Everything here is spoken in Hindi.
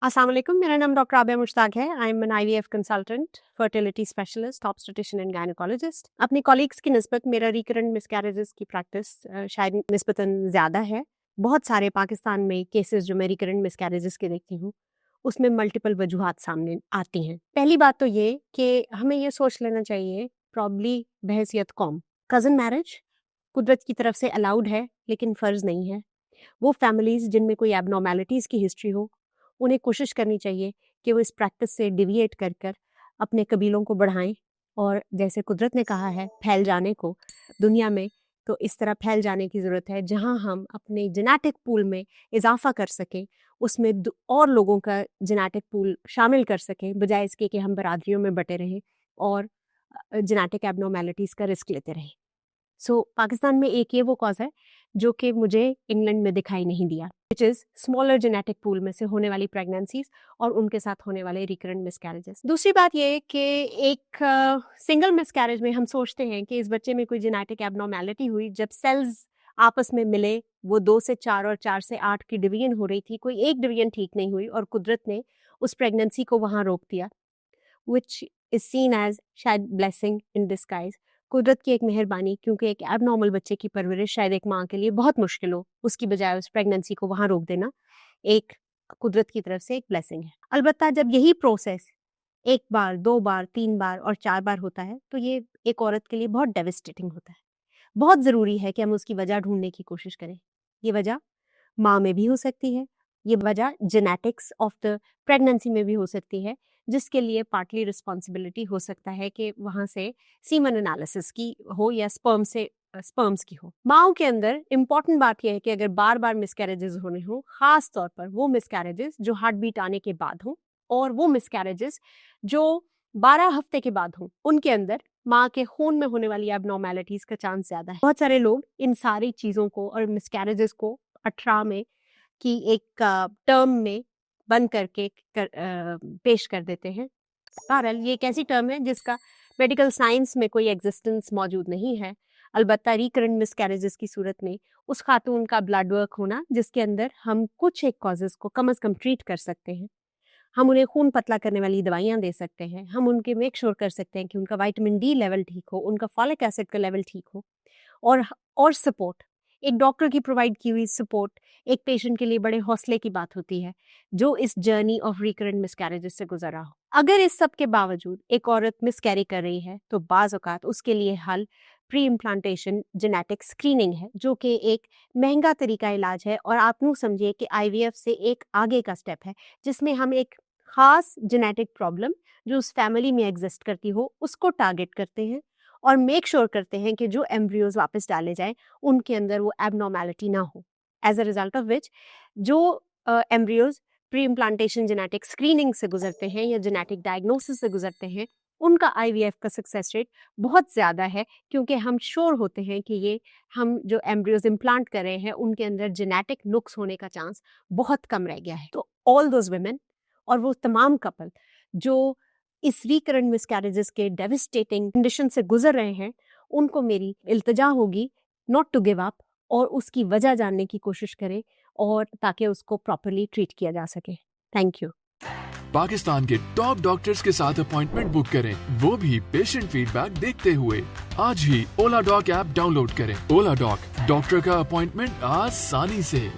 अस्सलाम वालेकुम, मेरा नाम डॉक्टर आबिया मुश्ताक है। I am N IVF consultant, fertility specialist, obstetrician and gynaecologist. अपने कॉलीग्स की निस्बत मेरा रिकरेंट मिसकैरेजेस की प्रैक्टिस शायद निस्बतन ज़्यादा है। बहुत सारे पाकिस्तान में केसेस जो मैं रिकरेंट मिसकैरेजेस के देखती हूँ, उसमें मल्टीपल वजूहात सामने आती हैं। पहली बात तो ये कि हमें ये सोच लेना चाहिए, प्रॉब्ली बहैसियत कौम, कज़न मैरिज कुदरत की तरफ से अलाउड है लेकिन फ़र्ज़ नहीं है। वो फैमिलीज़ जिनमें कोई एबनॉर्मेलिटीज़ की हिस्ट्री हो, उन्हें कोशिश करनी चाहिए कि वो इस प्रैक्टिस से डिविएट कर कर अपने कबीलों को बढ़ाएं और जैसे कुदरत ने कहा है फैल जाने को दुनिया में, तो इस तरह फैल जाने की ज़रूरत है जहां हम अपने जेनेटिक पूल में इजाफा कर सकें, उसमें और लोगों का जेनेटिक पूल शामिल कर सकें, बजाय इसके कि हम बरादरियों में बटे रहें और जेनेटिक एबनॉर्मेलिटीज़ का रिस्क लेते रहें। पाकिस्तान में एक ये वो कॉज है जो कि मुझे इंग्लैंड में दिखाई नहीं दिया, which is smaller genetic pool में से होने वाली प्रेगनेंसीज और उनके साथ होने वाले रिकरेंट मिसकैरेजेस। दूसरी बात ये है कि एक सिंगल मिसकैरेज में हम सोचते हैं कि इस बच्चे में कोई जेनेटिक एबनॉर्मेलिटी हुई, जब सेल्स आपस में मिले वो 2 से 4 और 4 से 8 की डिवीजन हो रही थी, कोई एक डिवीजन ठीक नहीं हुई और कुदरत ने उस प्रेगनेंसी को वहाँ रोक दिया, विच इज सीन एज शायद ब्लेसिंग इन डिस्गाइज, कुदरत की एक मेहरबानी, क्योंकि एक एबनॉर्मल बच्चे की परवरिश शायद एक माँ के लिए बहुत मुश्किल हो, उसकी बजाय उस प्रेगनेंसी को वहाँ रोक देना एक कुदरत की तरफ से एक ब्लेसिंग है। अलबत्ता जब यही प्रोसेस 1 बार, 2 बार, 3 बार और 4 बार होता है तो ये एक औरत के लिए बहुत डेविस्टेटिंग होता है। बहुत ज़रूरी है कि हम उसकी वजह ढूंढने की कोशिश करें। ये वजह माँ में भी हो सकती है, ये वजह जेनेटिक्स ऑफ द प्रेगनेंसी में भी हो सकती है, जिसके लिए पार्टली रिस्पॉन्सिबिलिटी हो सकता है कि वहाँ से सीमन एनालिसिस की हो या स्पर्म्स की हो। माओ के अंदर इम्पॉर्टेंट बात यह है कि अगर बार बार मिसकैरेजेस होने हो, खास तौर पर वो मिसकैरेजेस जो हार्ट बीट आने के बाद हो और वो मिसकैरेजेस जो 12 हफ्ते के बाद हो, उनके अंदर माँ के खून में होने वाली एबनॉर्मेलिटीज का चांस ज्यादा है। बहुत सारे लोग इन सारी चीज़ों को और मिसकैरेजेस को 18 में की एक टर्म में बंद करके पेश कर देते हैं। बहरहाल ये एक ऐसी टर्म है जिसका मेडिकल साइंस में कोई एग्जिस्टेंस मौजूद नहीं है। अलबत्ता रिकरेंट मिसकैरेजेस की सूरत में उस खातून का ब्लड वर्क होना जिसके अंदर हम कुछ एक कॉजेज़ को कम से कम ट्रीट कर सकते हैं, हम उन्हें खून पतला करने वाली दवाइयाँ दे सकते हैं, हम उनके मेक श्योर कर सकते हैं कि उनका विटामिन डी लेवल ठीक हो, उनका फॉलिक एसिड का लेवल ठीक हो, और सपोर्ट, एक डॉक्टर की प्रोवाइड की हुई सपोर्ट एक पेशेंट के लिए बड़े हौसले की बात होती है जो इस जर्नी ऑफ रिकरेंट मिसकैरेजेस से गुजर रहा हो। अगर इस सब के बावजूद एक औरत मिसकैरी कर रही है तो बाज़ औक़ात उसके लिए हल प्री इम्प्लांटेशन जेनेटिक स्क्रीनिंग है, जो कि एक महंगा तरीका इलाज है और आप यूँ समझिए कि आईवीएफ से एक आगे का स्टेप है, जिसमें हम एक ख़ास जेनेटिक प्रॉब्लम जो उस फैमिली में एग्जिस्ट करती हो उसको टारगेट करते हैं और मेक श्योर करते हैं कि जो एम्ब्रियोज वापस डाले जाएं उनके अंदर वो एबनॉर्मेलिटी ना हो, as a result of which जो embryos pre implantation genetic screening से गुजरते हैं या जेनेटिक डायग्नोसिस से गुजरते हैं, उनका आईवीएफ का सक्सेस रेट बहुत ज़्यादा है, क्योंकि हम श्योर होते हैं कि ये हम जो एम्ब्रियोज इम्प्लांट कर रहे हैं उनके अंदर जेनेटिक नुक्स होने का चांस बहुत कम रह गया है। तो ऑल दोज वुमेन और वो तमाम कपल जो इस रिकरेंट मिसकैरेजेस के डेविस्टेटिंग कंडीशन से गुजर रहे हैं, उनको मेरी इल्तिजा होगी नॉट टू गिव अप और उसकी वजह जानने की कोशिश करें और ताकि उसको प्रॉपर्ली ट्रीट किया जा सके। Thank you. पाकिस्तान के टॉप डॉक्टर्स के साथ अपॉइंटमेंट बुक करें, वो भी पेशेंट फीडबैक देखते हुए। आज ही ओला डॉक ऐप डाउनलोड करें। ओला डॉक, डॉक्टर का अपॉइंटमेंट आसानी से।